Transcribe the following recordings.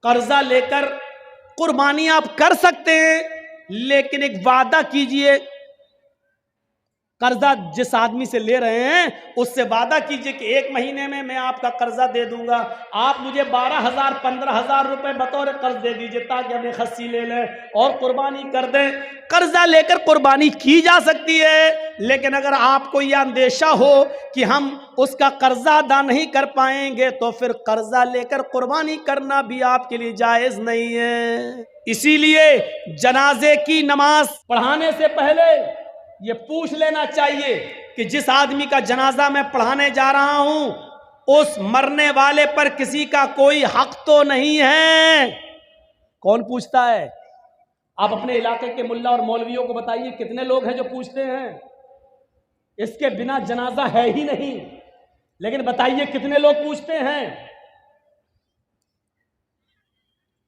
قرضہ لے کر قربانی آپ کر سکتے ہیں، لیکن ایک وعدہ کیجئے، قرضہ جس آدمی سے لے رہے ہیں اس سے وعدہ کیجئے کہ 1 مہینے میں آپ کا قرضہ دے دوں گا، آپ مجھے 12,000 15,000 روپے بطور قرض دے دیجئے تاکہ ہمیں خصی لے لیں اور قربانی کر دیں۔ قرضہ لے کر قربانی کی جا سکتی ہے، لیکن اگر آپ کو یہ اندیشہ ہو کہ ہم اس کا قرضہ ادا نہیں کر پائیں گے تو پھر قرضہ لے کر قربانی کرنا بھی آپ کے لیے جائز نہیں ہے۔ اسی لیے جنازے کی نماز پڑھانے سے پہلے یہ پوچھ لینا چاہیے کہ جس آدمی کا جنازہ میں پڑھانے جا رہا ہوں اس مرنے والے پر کسی کا کوئی حق تو نہیں ہے۔ کون پوچھتا ہے؟ آپ اپنے علاقے کے ملا اور مولویوں کو بتائیے کتنے لوگ ہیں جو پوچھتے ہیں؟ اس کے بنا جنازہ ہے ہی نہیں، لیکن بتائیے کتنے لوگ پوچھتے ہیں؟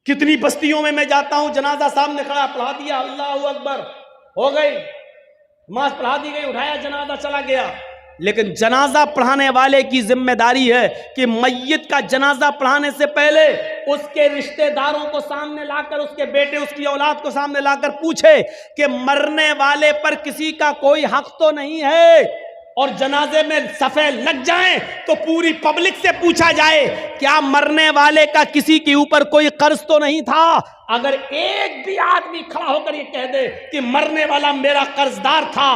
کتنی بستیوں میں جاتا ہوں، جنازہ سامنے کھڑا، پڑھا دیا، اللہ اکبر، ہو گئی نماز، پڑھا دی گئی، اٹھایا جنازہ، چلا گیا۔ لیکن جنازہ پڑھانے والے کی ذمہ داری ہے کہ میت کا جنازہ پڑھانے سے پہلے اس کے رشتہ داروں کو سامنے لا کر، اس کے بیٹے، اس کی اولاد کو سامنے لا کر پوچھے کہ مرنے والے پر کسی کا کوئی حق تو نہیں ہے، اور جنازے میں صفیں لگ جائیں تو پوری پبلک سے پوچھا جائے کیا مرنے والے کا کسی کے اوپر کوئی قرض تو نہیں تھا۔ اگر ایک بھی آدمی کھڑا ہو کر یہ کہہ دے کہ مرنے والا میرا قرضدار تھا،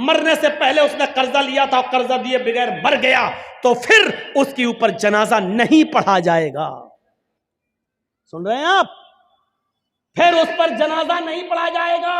مرنے سے پہلے اس نے قرضہ لیا تھا اور قرضہ دیے بغیر مر گیا، تو پھر اس کے اوپر جنازہ نہیں پڑھا جائے گا۔ سن رہے ہیں آپ؟ پھر اس پر جنازہ نہیں پڑھا جائے گا۔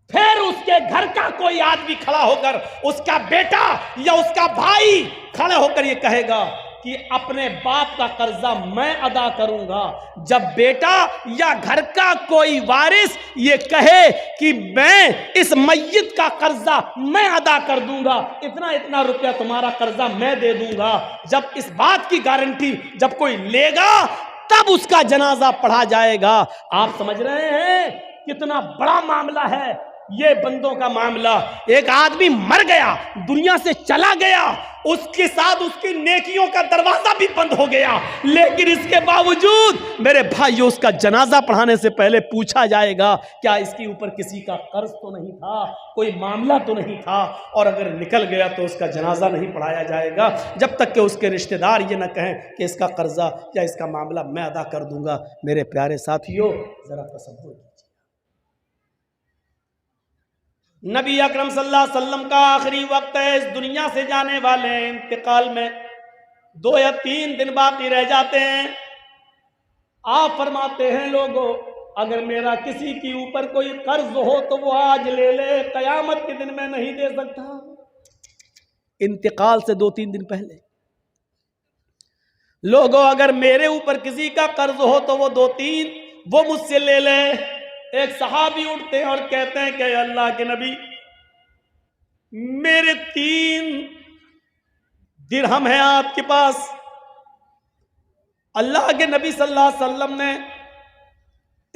پھر اس کے گھر کا کوئی آدمی کھڑا ہو کر، اس کا بیٹا یا اس کا بھائی کھڑا ہو کر یہ کہے گا کہ اپنے باپ کا قرضہ میں ادا کروں گا، جب بیٹا یا گھر کا کوئی وارث یہ کہے کہ میں اس میت کا قرضہ میں ادا کر دوں گا، اتنا روپیہ تمہارا قرضہ میں دے دوں گا، جب اس بات کی گارنٹی جب کوئی لے گا تب اس کا جنازہ پڑھا جائے گا۔ آپ سمجھ رہے ہیں کتنا بڑا معاملہ ہے یہ بندوں کا معاملہ؟ ایک آدمی مر گیا، دنیا سے چلا گیا، اس کے ساتھ اس کی نیکیوں کا دروازہ بھی بند ہو گیا، لیکن اس کے باوجود میرے بھائیو اس کا جنازہ پڑھانے سے پہلے پوچھا جائے گا کیا اس کے اوپر کسی کا قرض تو نہیں تھا، کوئی معاملہ تو نہیں تھا، اور اگر نکل گیا تو اس کا جنازہ نہیں پڑھایا جائے گا جب تک کہ اس کے رشتہ دار یہ نہ کہیں کہ اس کا قرضہ یا اس کا معاملہ میں ادا کر دوں گا۔ میرے پیارے ساتھیو، ذرا تصور کیجیے، نبی اکرم صلی اللہ علیہ وسلم کا آخری وقت ہے، اس دنیا سے جانے والے ہیں، انتقال میں 2 یا 3 دن باقی رہ جاتے ہیں۔ آپ فرماتے ہیں لوگوں اگر میرا کسی کے اوپر کوئی قرض ہو تو وہ آج لے لے، قیامت کے دن میں نہیں دے سکتا۔ انتقال سے 2-3 دن پہلے لوگوں اگر میرے اوپر کسی کا قرض ہو تو وہ 2-3 وہ مجھ سے لے لے۔ ایک صحابی اٹھتے ہیں اور کہتے ہیں کہ اے اللہ کے نبی، میرے 3 درہم ہیں آپ کے پاس۔ اللہ کے نبی صلی اللہ علیہ وسلم نے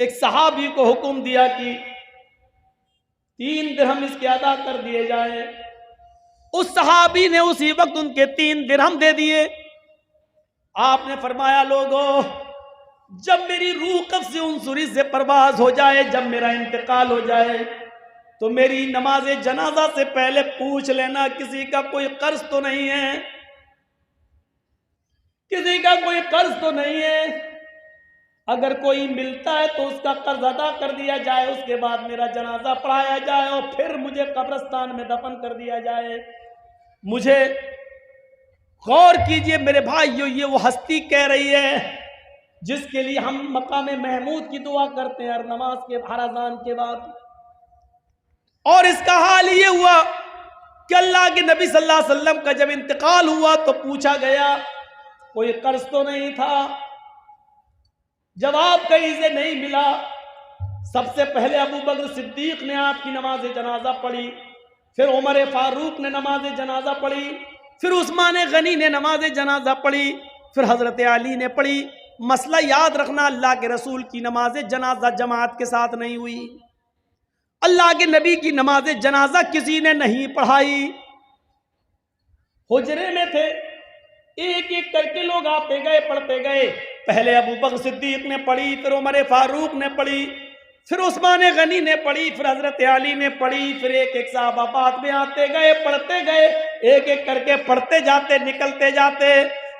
ایک صحابی کو حکم دیا کہ 3 درہم اس کے ادا کر دیے جائیں۔ اس صحابی نے اسی وقت ان کے 3 درہم دے دیے۔ آپ نے فرمایا لوگوں جب میری روح قبض عنصری سے پرواز ہو جائے، جب میرا انتقال ہو جائے تو میری نماز جنازہ سے پہلے پوچھ لینا کسی کا کوئی قرض تو نہیں ہے، کسی کا کوئی قرض تو نہیں ہے۔ اگر کوئی ملتا ہے تو اس کا قرض ادا کر دیا جائے، اس کے بعد میرا جنازہ پڑھایا جائے اور پھر مجھے قبرستان میں دفن کر دیا جائے۔ مجھے غور کیجئے میرے بھائیو، یہ وہ ہستی کہہ رہی ہے جس کے لیے ہم مقام محمود کی دعا کرتے ہیں ہر نماز کے، ہر اذان کے بعد، اور اس کا حال یہ ہوا کہ اللہ کے نبی صلی اللہ علیہ وسلم کا جب انتقال ہوا تو پوچھا گیا کوئی قرض تو نہیں تھا؟ جواب کہیں سے نہیں ملا۔ سب سے پہلے ابو بکر صدیق نے آپ کی نماز جنازہ پڑھی، پھر عمر فاروق نے نماز جنازہ پڑھی، پھر عثمان غنی نے نماز جنازہ پڑھی، پھر حضرت علی نے پڑھی۔ مسئلہ یاد رکھنا، اللہ کے رسول کی نماز جنازہ جماعت کے ساتھ نہیں ہوئی، اللہ کے نبی کی نماز جنازہ کسی نے نہیں پڑھائی۔ حجرے میں تھے، ایک ایک کر کے لوگ آتے گئے پڑھتے گئے. پہلے ابو بکر صدیق نے پڑھی, پھر عمر فاروق نے پڑھی, پھر عثمان غنی نے پڑھی, پھر حضرت علی نے پڑھی, پھر ایک ایک صحابہ بعد میں آتے گئے پڑھتے گئے, ایک ایک کر کے پڑھتے جاتے نکلتے جاتے,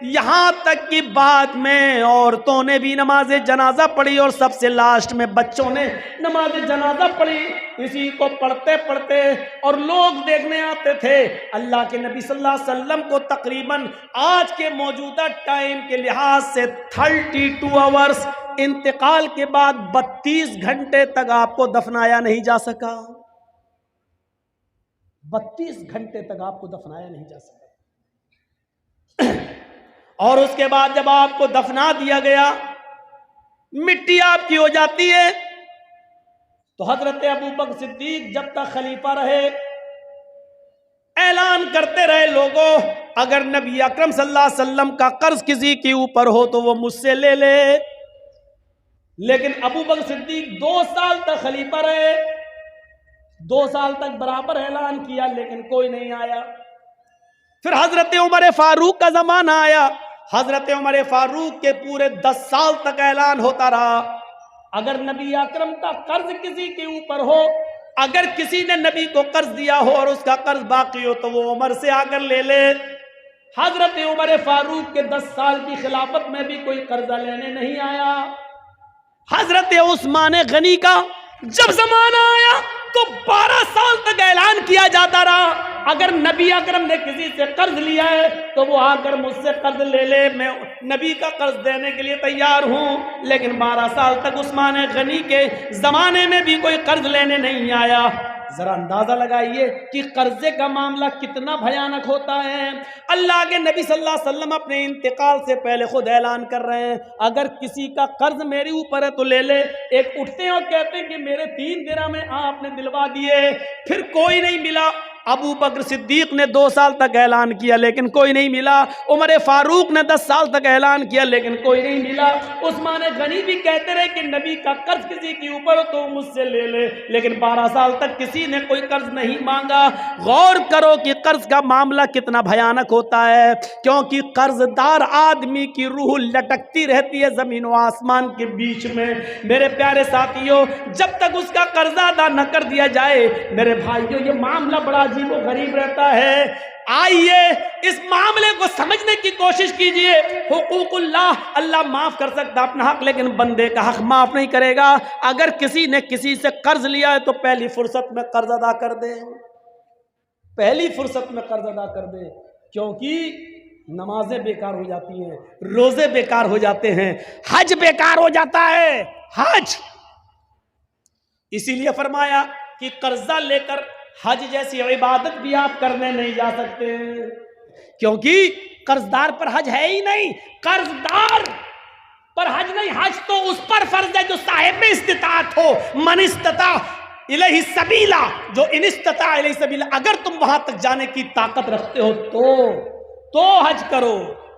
یہاں تک کہ بعد میں عورتوں نے بھی نماز جنازہ پڑھی اور سب سے لاسٹ میں بچوں نے نماز جنازہ پڑھی. اسی کو پڑھتے پڑھتے اور لوگ دیکھنے آتے تھے. اللہ کے نبی صلی اللہ علیہ وسلم کو تقریباً آج کے موجودہ ٹائم کے لحاظ سے 32 آورز انتقال کے بعد 32 گھنٹے تک آپ کو دفنایا نہیں جا سکا. 32 گھنٹے تک آپ کو دفنایا نہیں جا سکا. اور اس کے بعد جب آپ کو دفنا دیا گیا, مٹی آپ کی ہو جاتی ہے, تو حضرت ابو بکر صدیق جب تک خلیفہ رہے اعلان کرتے رہے, لوگوں اگر نبی اکرم صلی اللہ علیہ وسلم کا قرض کسی کے اوپر ہو تو وہ مجھ سے لے لے. لیکن ابو بکر صدیق 2 سال تک خلیفہ رہے, 2 سال تک برابر اعلان کیا, لیکن کوئی نہیں آیا. پھر حضرت عمر فاروق کا زمانہ آیا. حضرت عمر فاروق کے پورے 10 سال تک اعلان ہوتا رہا, اگر نبی اکرم کا قرض کسی کے اوپر ہو, اگر کسی نے نبی کو قرض دیا ہو اور اس کا قرض باقی ہو تو وہ عمر سے آ کر لے لے. حضرت عمر فاروق کے 10 سال کی خلافت میں بھی کوئی قرضہ لینے نہیں آیا. حضرت عثمان غنی کا جب زمانہ آیا تو 12 سال تک اعلان کیا جاتا رہا, اگر نبی اکرم نے کسی سے قرض لیا ہے تو وہ آ کر مجھ سے قرض لے لے, میں نبی کا قرض دینے کے لیے تیار ہوں. لیکن 12 سال تک عثمان غنی کے زمانے میں بھی کوئی قرض لینے نہیں آیا. ذرا اندازہ لگائیے کہ قرضے کا معاملہ کتنا بھیانک ہوتا ہے. اللہ کے نبی صلی اللہ علیہ وسلم اپنے انتقال سے پہلے خود اعلان کر رہے ہیں, اگر کسی کا قرض میرے اوپر ہے تو لے لے. ایک اٹھتے ہیں اور کہتے ہیں کہ میرے 3 درہم آپ نے دلوا دیے, پھر کوئی نہیں ملا. ابو بکر صدیق نے 2 سال تک اعلان کیا لیکن کوئی نہیں ملا. عمر فاروق نے 10 سال تک اعلان کیا لیکن کوئی نہیں ملا. عثمان غنی بھی کہتے رہے کہ نبی کا قرض کسی کے اوپر ہو تو مجھ سے لے لے, لیکن 12 سال تک کسی نے کوئی قرض نہیں مانگا. غور کرو کہ قرض کا معاملہ کتنا بھیانک ہوتا ہے, کیونکہ قرض دار آدمی کی روح لٹکتی رہتی ہے زمین و آسمان کے بیچ میں. میرے پیارے ساتھیوں, جب تک اس کا قرض ادا نہ کر دیا جائے, میرے بھائیوں یہ معاملہ بڑا عجیب و غریب رہتا ہے. آئیے اس معاملے کو سمجھنے کی کوشش کیجئے. حقوق اللہ معاف کر سکتا اپنا حق, لیکن بندے کا حق معاف نہیں کرے گا. اگر کسی نے کسی سے قرض لیا ہے تو پہلی فرصت میں قرض ادا کر دے, پہلی فرصت میں قرض ادا کر دے, کیونکہ نمازیں بیکار ہو جاتی ہیں, روزے بیکار ہو جاتے ہیں, حج بیکار ہو جاتا ہے. حج اسی لیے فرمایا کہ قرضہ لے کر حج جیسی عبادت بھی آپ کرنے نہیں جا سکتے, کیونکہ قرضدار پر حج ہے ہی نہیں. قرضدار پر حج نہیں, حج تو اس پر فرض ہے جو صاحب استطاعت ہو. من استطاع الیہ سبیلا, جو ان استطاع الیہ سبیلا, اگر تم وہاں تک جانے کی طاقت رکھتے ہو تو حج کرو,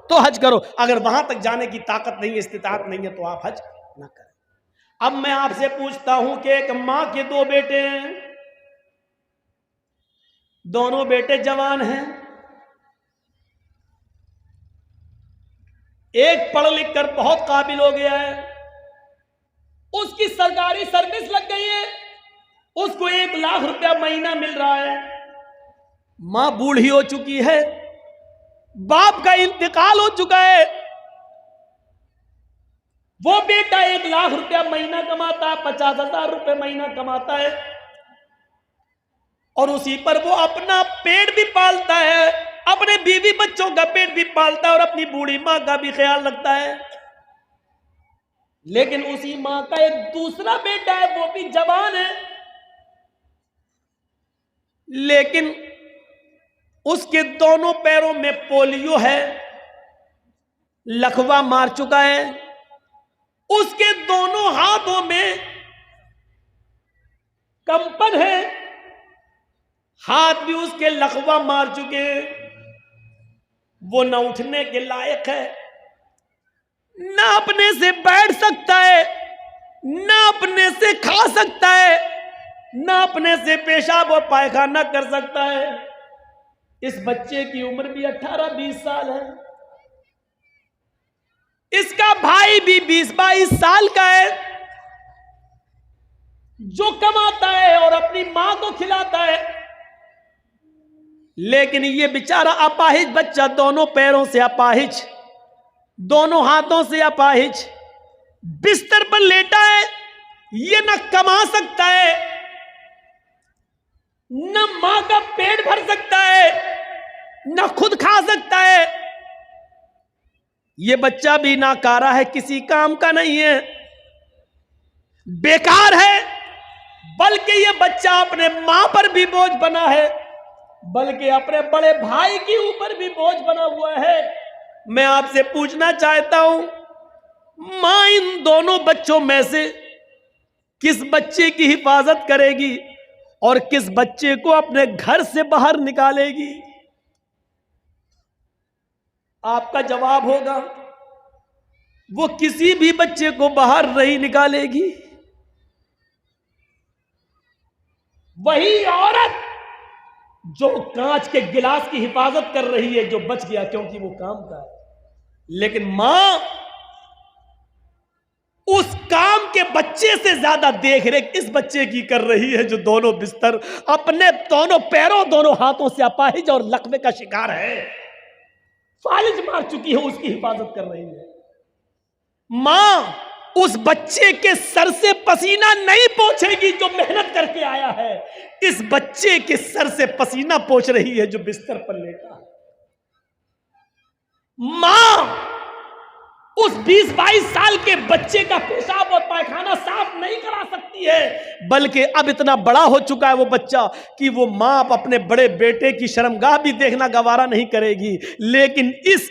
تو حج کرو. اگر وہاں تک جانے کی طاقت نہیں ہے, استطاعت نہیں ہے, تو آپ حج نہ کریں. اب میں آپ سے پوچھتا ہوں کہ ایک ماں کے 2 بیٹے ہیں, دونوں بیٹے جوان ہیں, ایک پڑھ لکھ کر بہت قابل ہو گیا ہے, اس کی سرکاری سروس لگ گئی ہے, اس کو 1 لاکھ روپیہ مہینہ مل رہا ہے. ماں بوڑھی ہو چکی ہے, باپ کا انتقال ہو چکا ہے, وہ بیٹا 1 لاکھ روپیہ مہینہ کماتا ہے, 50,000 روپے مہینہ کماتا ہے, اور اسی پر وہ اپنا پیٹ بھی پالتا ہے, اپنے بیوی بچوں کا پیٹ بھی پالتا ہے, اور اپنی بوڑھی ماں کا بھی خیال رکھتا ہے. لیکن اسی ماں کا ایک دوسرا بیٹا ہے, وہ بھی جوان ہے, لیکن اس کے دونوں پیروں میں پولیو ہے, لکوا مار چکا ہے. اس کے دونوں ہاتھوں میں کمپن ہے, ہاتھ بھی اس کے لکوا مار چکے, وہ نہ اٹھنے کے لائق ہے, نہ اپنے سے بیٹھ سکتا ہے, نہ اپنے سے کھا سکتا ہے, نہ اپنے سے پیشاب اور پائخانہ کر سکتا ہے. اس بچے کی عمر بھی 18-20 سال ہے. اس کا بھائی بھی 20-22 سال کا ہے، جو کماتا ہے اور اپنی ماں کو کھلاتا ہے، لیکن یہ بیچارہ اپاہج بچہ، دونوں پیروں سے اپاہج، دونوں ہاتھوں سے اپاہج، بستر پر لیٹا ہے، یہ نہ کما سکتا ہے، نہ ماں کا پیٹ بھر سکتا ہے، نہ خود کھا سکتا ہے۔ یہ بچہ بھی ناکارہ ہے، کسی کام کا نہیں ہے، بیکار ہے، بلکہ یہ بچہ اپنے ماں پر بھی بوجھ بنا ہے، بلکہ اپنے بڑے بھائی کے اوپر بھی بوجھ بنا ہوا ہے۔ میں آپ سے پوچھنا چاہتا ہوں، ماں ان دونوں بچوں میں سے کس بچے کی حفاظت کرے گی اور کس بچے کو اپنے گھر سے باہر نکالے گی؟ آپ کا جواب ہوگا وہ کسی بھی بچے کو باہر نہیں نکالے گی۔ وہی عورت جو کانچ کے گلاس کی حفاظت کر رہی ہے، جو بچ گیا کیونکہ وہ کام کا ہے، لیکن ماں اس کام کے بچے سے زیادہ دیکھ ریکھ اس بچے کی کر رہی ہے، جو دونوں بستر، اپنے دونوں پیروں دونوں ہاتھوں سے اپاہج اور لقوے کا شکار ہے، فالج مار چکی ہے، اس کی حفاظت کر رہی ہے۔ ماں اس بچے کے سر سے پسینہ نہیں پوچھے گی جو محنت کر کے آیا ہے، اس بچے کے سر سے پسینہ پوچھ رہی ہے جو بستر پر لیٹا ہے۔ ماں اس 20-22 سال کے بچے کا پیشاب اور پائخانہ صاف نہیں کرا سکتی ہے، بلکہ اب اتنا بڑا ہو چکا ہے وہ بچہ کہ وہ ماں اپنے بڑے بیٹے کی شرمگاہ بھی دیکھنا گوارا نہیں کرے گی، لیکن اس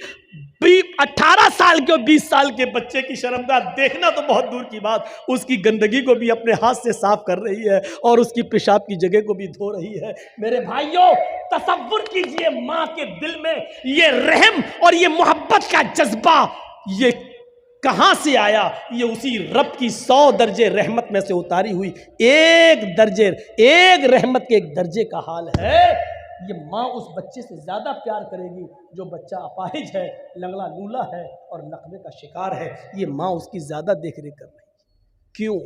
18 سال کے اور 20 سال کے بچے کی شرمگاہ دیکھنا تو بہت دور کی بات، اس کی گندگی کو بھی اپنے ہاتھ سے صاف کر رہی ہے اور اس کی پیشاب کی جگہ کو بھی دھو رہی ہے۔ میرے بھائیوں، تصور کیجئے ماں کے دل میں یہ رحم اور یہ محبت کا جذبہ یہ کہاں سے آیا؟ یہ اسی رب کی 100 درجے رحمت میں سے اتاری ہوئی ایک رحمت کے ایک درجے کا حال ہے۔ یہ ماں اس بچے سے زیادہ پیار کرے گی جو بچہ اپاہج ہے، لنگڑا لولا ہے اور لقوے کا شکار ہے، یہ ماں اس کی زیادہ دیکھ ریکھ کر رہی ہے۔ کیوں؟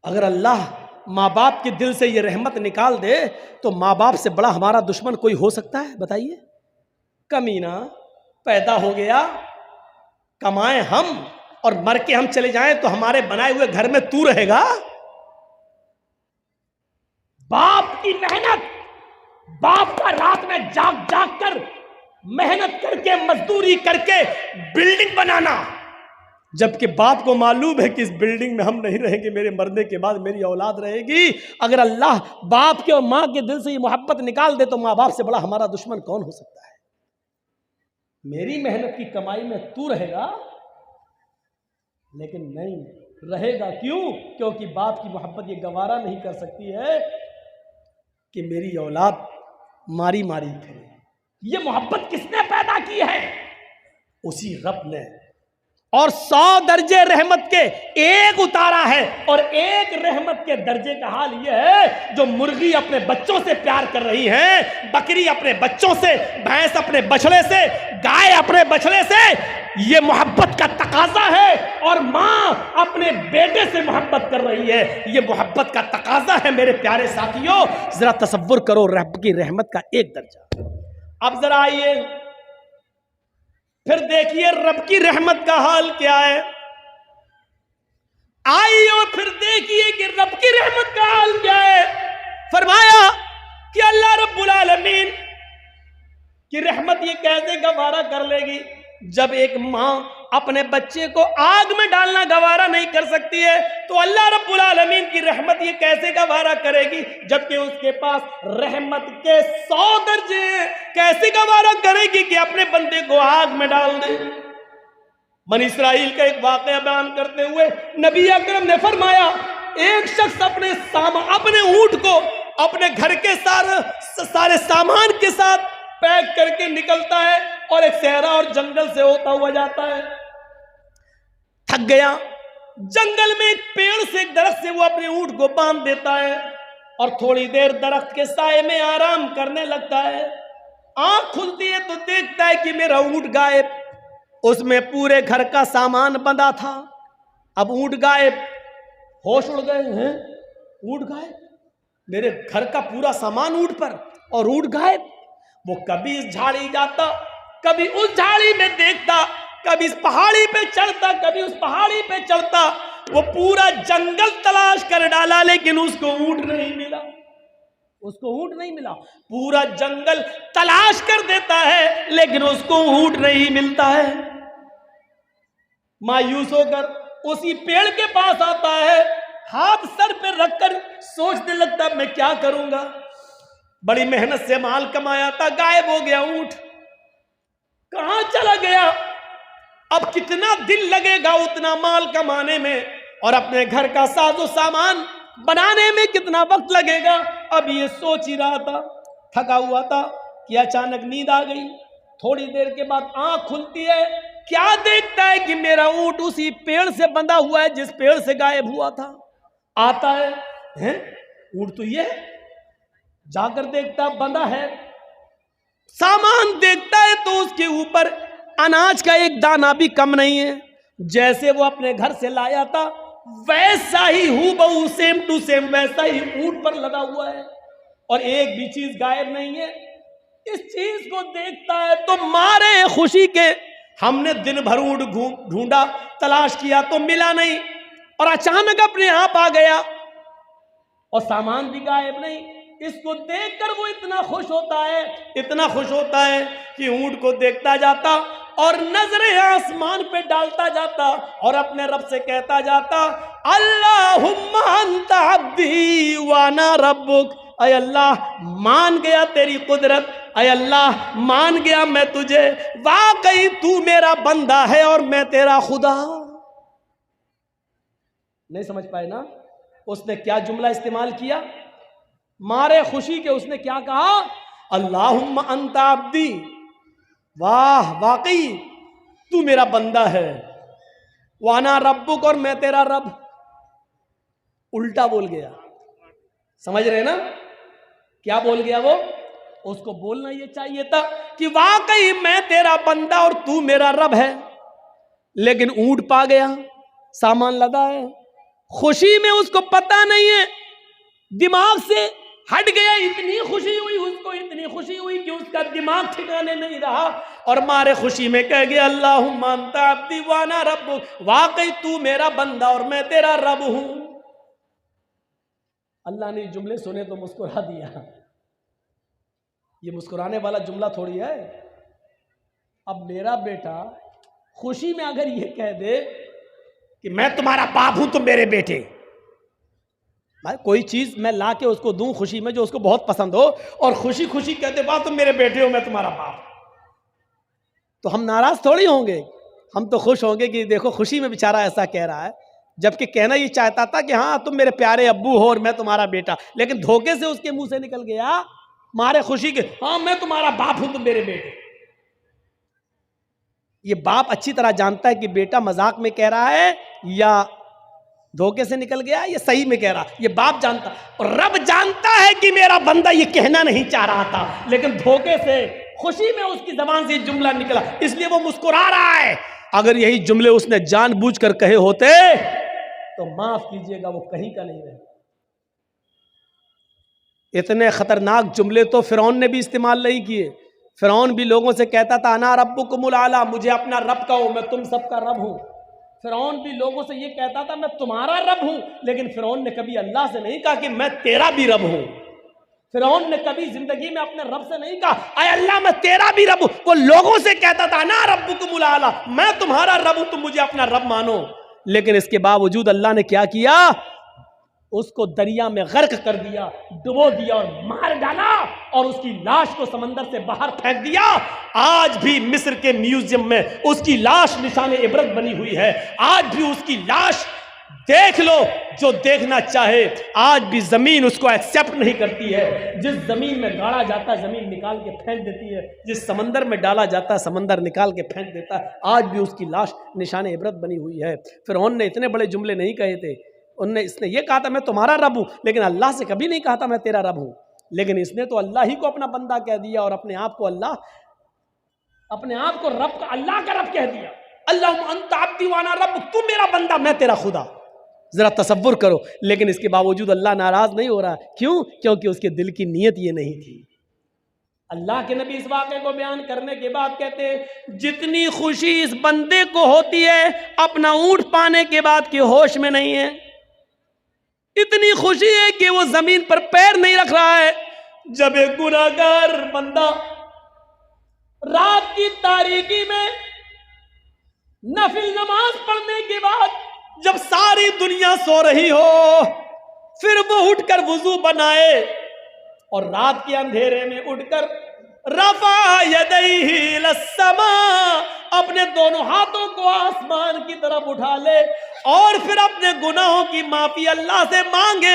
اگر اللہ ماں باپ کے دل سے یہ رحمت نکال دے تو ماں باپ سے بڑا ہمارا دشمن کوئی ہو سکتا ہے؟ بتائیے۔ کمینہ پیدا ہو گیا، کمائیں ہم اور مر کے ہم چلے جائیں تو ہمارے بنائے ہوئے گھر میں تو رہے گا؟ باپ کی محنت، باپ کا رات میں جاگ جاگ کر محنت کر کے مزدوری کر کے بلڈنگ بنانا، جبکہ باپ کو معلوم ہے کہ اس بلڈنگ میں ہم نہیں رہیں گے، میرے مرنے کے بعد میری اولاد رہے گی۔ اگر اللہ باپ کے اور ماں کے دل سے یہ محبت نکال دے تو ماں باپ سے بڑا ہمارا دشمن کون ہو سکتا ہے؟ میری محنت کی کمائی میں تو رہے گا، لیکن نہیں رہے گا۔ کیوں؟ کیونکہ باپ کی محبت یہ گوارا نہیں کر سکتی ہے کہ میری اولاد ماری ماری کرے۔ یہ محبت کس نے پیدا کی ہے؟ اسی رب نے، اور 100 درجے رحمت کے ایک اتارا ہے، اور ایک رحمت کے درجے کا حال یہ ہے جو مرغی اپنے بچوں سے پیار کر رہی ہے، بکری اپنے بچوں سے، بھینس اپنے بچڑے سے، گائے اپنے بچڑے سے، یہ محبت کا تقاضا ہے، اور ماں اپنے بیٹے سے محبت کر رہی ہے، یہ محبت کا تقاضا ہے۔ میرے پیارے ساتھیوں، ذرا تصور کرو رب کی رحمت کا ایک درجہ۔ اب ذرا آئیے پھر دیکھیے رب کی رحمت کا حال کیا ہے۔ آئیے اور پھر دیکھیے کہ رب کی رحمت کا حال کیا ہے۔ فرمایا کہ اللہ رب العالمین کی رحمت یہ کیسے گوارا کر لے گی جب ایک ماں اپنے بچے کو آگ میں ڈالنا گوارا نہیں کر سکتی ہے، تو اللہ رب العالمین کی رحمت یہ کیسے گوارا کرے گی جبکہ اس کے پاس رحمت کے 100 درجے ہیں؟ کیسے گوارا کرے گی کہ اپنے بندے کو آگ میں ڈال دے؟ بنی اسرائیل کا ایک واقعہ بیان کرتے ہوئے نبی اکرم نے فرمایا، ایک شخص اپنے اونٹ کو اپنے گھر کے سارے سامان کے ساتھ پیک کر کے نکلتا ہے اور ایک صحرا اور جنگل سے ہوتا ہوا جاتا ہے۔ تھک گیا، جنگل میں ایک پیڑ سے ایک درخت سے وہ اپنے اونٹ کو باندھ دیتا ہے اور تھوڑی دیر درخت کے سائے میں آرام کرنے لگتا ہے۔ آنکھ کھلتی ہے تو دیکھتا ہے کہ میرا اونٹ غائب. اس میں پورے گھر کا سامان بندھا تھا. اب اونٹ غائب, ہوش اڑ گئے ہیں, اونٹ غائب, میرے گھر کا پورا سامان اونٹ پر اور اونٹ غائب. وہ کبھی اس جھاڑی جاتا, کبھی اس جھاڑی میں دیکھتا, کبھی اس پہاڑی پہ چڑھتا, کبھی اس پہاڑی پہ چڑھتا. وہ پورا جنگل تلاش کر ڈالا لیکن اس کو اونٹ نہیں ملا, اس کو اونٹ نہیں ملا. پورا جنگل تلاش کر دیتا ہے لیکن اس کو اونٹ نہیں ملتا ہے. مایوس ہو کر اسی پیڑ کے پاس آتا ہے, ہاتھ سر پہ رکھ کر سوچنے لگتا میں کیا کروں گا. بڑی محنت سے مال کمایا تھا, غائب ہو گیا اونٹ, کہاں چلا گیا. اب کتنا دن لگے گا اتنا مال کمانے میں, اور اپنے گھر کا ساز و سامان بنانے میں کتنا وقت لگے گا. اب یہ سوچ ہی رہا تھا, تھکا ہوا تھا کہ اچانک نیند آ گئی. تھوڑی دیر کے بعد آنکھ کھلتی ہے, کیا دیکھتا ہے کہ میرا اونٹ اسی پیڑ سے بندھا ہوا ہے جس پیڑ سے غائب ہوا تھا. آتا ہے, اونٹ تو یہ ہے, جا کر دیکھتا بندھا ہے. سامان دیکھتا ہے تو اس کے اوپر اناج کا ایک دانہ بھی کم نہیں ہے. جیسے وہ اپنے گھر سے لایا تھا ویسا ہی ہو بہو, سیم ٹو سیم ویسا ہی اونٹ پر لدا ہوا ہے, اور ایک بھی چیز غائب نہیں ہے. اس چیز کو دیکھتا ہے تو مارے خوشی کے, ہم نے دن بھر اونٹ ڈھونڈا, تلاش کیا تو ملا نہیں, اور اچانک اپنے آپ آ گیا اور سامان بھی غائب نہیں. اس کو دیکھ کر وہ اتنا خوش ہوتا ہے, اتنا خوش ہوتا ہے کہ اونٹ کو دیکھتا جاتا اور نظریں آسمان پہ ڈالتا جاتا اور اپنے رب سے کہتا جاتا اللہم انت عبدی وانا ربک. اے اللہ مان گیا تیری قدرت, اے اللہ مان گیا میں تجھے, واقعی تو میرا بندہ ہے اور میں تیرا خدا. نہیں سمجھ پائے نا اس نے کیا جملہ استعمال کیا؟ مارے خوشی کے اس نے کیا کہا؟ اللہم انت عبدی, واہ واقعی تو میرا بندہ ہے, وانا ربک اور میں تیرا رب. الٹا بول گیا, سمجھ رہے نا کیا بول گیا وہ؟ اس کو بولنا یہ چاہیے تھا کہ واقعی میں تیرا بندہ اور تو میرا رب ہے, لیکن اونٹ پا گیا, سامان لدا ہے. خوشی میں اس کو پتا نہیں ہے, دماغ سے ہٹ گیا. اتنی خوشی ہوئی اس کو, اتنی خوشی ہوئی کہ اس کا دماغ ٹھکانے نہیں رہا, اور مارے خوشی میں کہہ گیا اللہم انت عبدی وانا ربک, واقعی تو میرا بندہ اور میں تیرا رب ہوں. اللہ نے جملے سنے تو مسکرا دیا. یہ مسکرانے والا جملہ تھوڑی ہے. اب میرا بیٹا خوشی میں اگر یہ کہہ دے کہ میں تمہارا باپ ہوں تم میرے بیٹے, کوئی چیز میں لا کے اس کو دوں خوشی میں جو اس کو بہت پسند ہو, اور خوشی خوشی کہتے واہ تم میرے بیٹے ہو میں تمہارا باپ, تو ہم ناراض تھوڑی ہوں گے. ہم تو خوش ہوں گے کہ دیکھو خوشی میں بیچارہ ایسا کہہ رہا ہے, جبکہ کہنا یہ چاہتا تھا کہ ہاں تم میرے پیارے ابو ہو اور میں تمہارا بیٹا, لیکن دھوکے سے اس کے منہ سے نکل گیا مارے خوشی کے ہاں میں تمہارا باپ ہوں تم میرے بیٹے. یہ باپ اچھی طرح جانتا ہے کہ بیٹا مذاق میں کہہ رہا ہے یا دھوکے سے نکل گیا, یہ صحیح میں کہہ رہا. یہ باپ جانتا, اور رب جانتا ہے کہ میرا بندہ یہ کہنا نہیں چاہ رہا تھا, لیکن دھوکے سے خوشی میں اس کی زبان سے جملہ نکلا, اس لیے وہ مسکرا رہا ہے. اگر یہی جملے اس نے جان بوجھ کر کہے ہوتے تو معاف کیجئے گا وہ کہیں کا نہیں رہے. اتنے خطرناک جملے تو فرعون نے بھی استعمال نہیں کیے. فرعون بھی لوگوں سے کہتا تھا انا ربکم الاعلی, مجھے اپنا رب کہو میں تم سب کا رب ہوں. فرعون بھی لوگوں سے یہ کہتا تھا میں تمہارا رب ہوں, لیکن فرعون نے کبھی اللہ سے نہیں کہا کہ میں تیرا بھی رب ہوں. فرعون نے کبھی زندگی میں اپنے رب سے نہیں کہا اے اللہ میں تیرا بھی رب ہوں. وہ لوگوں سے کہتا تھا انا ربکم الاعلی, میں تمہارا رب ہوں تم مجھے اپنا رب مانو. لیکن اس کے باوجود اللہ نے کیا کیا؟ اس کو دریا میں غرق کر دیا, ڈبو دیا اور مار ڈالا, اور اس کی لاش کو سمندر سے باہر پھینک دیا. آج بھی مصر کے میوزیم میں اس کی لاش نشان عبرت بنی ہوئی ہے. آج بھی اس کی لاش دیکھ لو جو دیکھنا چاہے. آج بھی زمین اس کو ایکسیپٹ نہیں کرتی ہے. جس زمین میں گاڑا جاتا ہے زمین نکال کے پھینک دیتی ہے, جس سمندر میں ڈالا جاتا ہے سمندر نکال کے پھینک دیتا ہے. آج بھی اس کی لاش نشان عبرت بنی ہوئی ہے. فرعون نے اتنے بڑے جملے نہیں کہے تھے, اس نے یہ کہا تھا میں تمہارا رب ہوں, لیکن اللہ سے کبھی نہیں کہا تھا میں تیرا رب ہوں. لیکن اس نے تو اللہ ہی کو اپنا بندہ کہہ دیا اور اپنے آپ کو رب کا اللہ کا رب کہہ دیا. اللہم انت عبدی وانا رب، تو میرا بندہ میں تیرا خدا. ذرا تصور کرو. لیکن اس کے باوجود اللہ ناراض نہیں ہو رہا. کیوں؟ کیونکہ اس کے دل کی نیت یہ نہیں تھی. اللہ کے نبی اس واقعے کو بیان کرنے کے بعد کہتے ہیں جتنی خوشی اس بندے کو ہوتی ہے اپنا اونٹ پانے کے بعد کہ ہوش میں نہیں ہے، اتنی خوشی ہے کہ وہ زمین پر پیر نہیں رکھ رہا ہے. جب ایک گناہگار بندہ رات کی تاریکی میں نفل نماز پڑھنے کے بعد جب ساری دنیا سو رہی ہو پھر وہ اٹھ کر وضو بنائے اور رات کے اندھیرے میں اٹھ کر رفع یدیہ الی السماء، اپنے دونوں ہاتھوں کو آسمان کی طرف اٹھا لے اور پھر اپنے گناہوں کی معافی اللہ سے مانگے.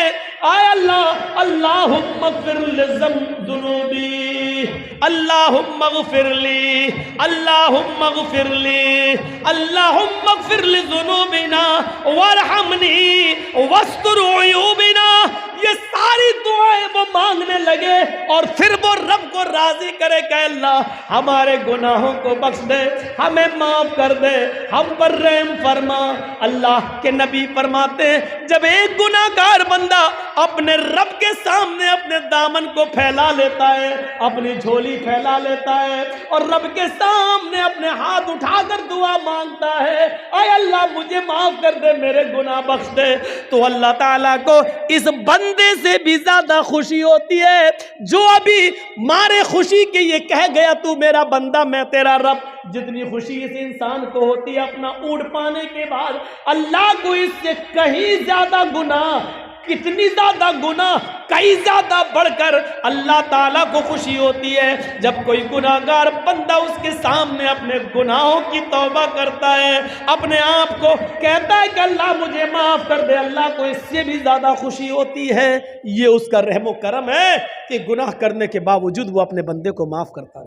آئے اللہ، اللہم اغفر لذنوبی، اللہم اغفر لی، اللہم اغفر لی، اللہم اغفر لذنوبنا وارحمنی واستر عیوبنا. یہ ساری دعائیں وہ مانگنے لگے اور پھر وہ رب کو راضی کرے کہ اللہ ہمارے گناہوں کو بخش دے، ہمیں معاف کر دے، ہم پر رحم فرما. اللہ کے نبی فرماتے ہیں جب ایک گناہگار بندہ اپنے رب کے سامنے اپنے دامن کو پھیلا لیتا ہے، اپنی جھولی پھیلا لیتا ہے اور رب کے سامنے اپنے ہاتھ اٹھا کر دعا مانگتا ہے اے اللہ مجھے معاف کر دے، میرے گناہ بخش دے، تو اللہ تعالیٰ کو اس بندے سے بھی زیادہ خوشی ہوتی ہے جو ابھی مارے خوشی کے یہ کہہ گیا تو میرا بندہ میں تیرا رب. جتنی خوشی اس انسان کو ہوتی ہے اپنا اونٹ پانے کے بعد، اللہ کو اس سے کہیں زیادہ گناہ، کتنی زیادہ گناہ، کئی زیادہ بڑھ کر اللہ تعالیٰ کو خوشی ہوتی ہے جب کوئی گناہگار بندہ اس کے سامنے اپنے گناہوں کی توبہ کرتا ہے، اپنے آپ کو کہتا ہے کہ اللہ مجھے معاف کر دے. اللہ کو اس سے بھی زیادہ خوشی ہوتی ہے. یہ اس کا رحم و کرم ہے کہ گناہ کرنے کے باوجود وہ اپنے بندے کو معاف کرتا ہے.